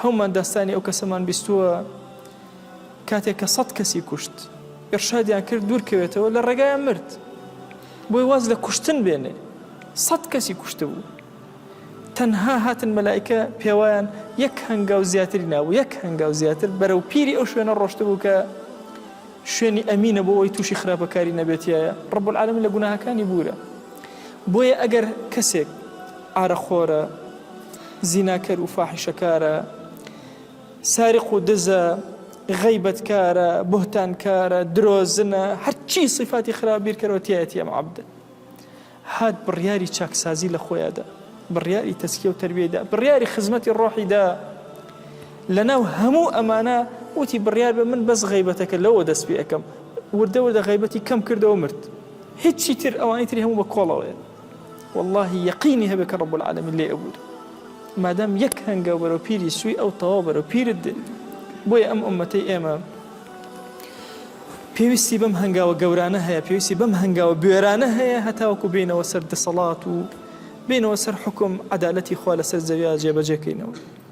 هەمومان داستانی ئەو کەسەمان بیستووە کاتێک کە 100 کەسی کوشت ئێرشادیان کرد دوورکەوێتەوە لە ڕێگایان مرد بۆی واز لە کوشتن بێنێ 100 کەسی کوشتە بوو تەنها هاتن مەلایکە پێوایان یەک هەنگاو زیاتری نابوو یەک هەنگاو زیاتر بەرەو پیری ئەو شوێنە ڕۆشتە بوو کە شوێنی ئەمینە بۆ ئەوی تووشی خراپەکاری نەبێتیایە ڕەب العالەمین لە گوناهەکانی بوورە بۆیە ئەگەر کەسێک ئارەخۆرە زیناکەر و فاحیشەکارە سارق و دزە غەیبەتکارە بوهتانکارە درۆزنە هەرچی صفاتی خراپ بیرکەرەوە تایەتی ئەم عەبدە هات بڕیاری چاکسازی لە خۆیادا بڕیاری تەسکیە و تەربیەدا بڕیاری خزمەتی ڕۆحیدا لەناو هەموو ئەمانە وتی بڕیار بە من بەس غەیبەتەکە لەوە دەست پێ ئەەکەم وردە وردە غەیبەتی کەم کردەوە مرد هیچی تر ئەوانی تری هەموو بە کۆڵەوەیە والله یەقینی هەبێ کە ڕەب العالەمین لێ ئەبوور مادام یەک هەنگاو بەرەو پیری سوی ئەو تەواو بەرەو پیرت دێت بۆیە ئەم ئومەتەی ئێمە پێویستی بەم هەنگاوە گەورانە هەیە پێویستی بەم هەنگاوە بوێرانە هەیە هەتاوەکو بینەوە سەر دەسەڵات و بینەوە سەر حکم عەدالەتی خوا لەسەر زەویە جێبەجێکەینەوە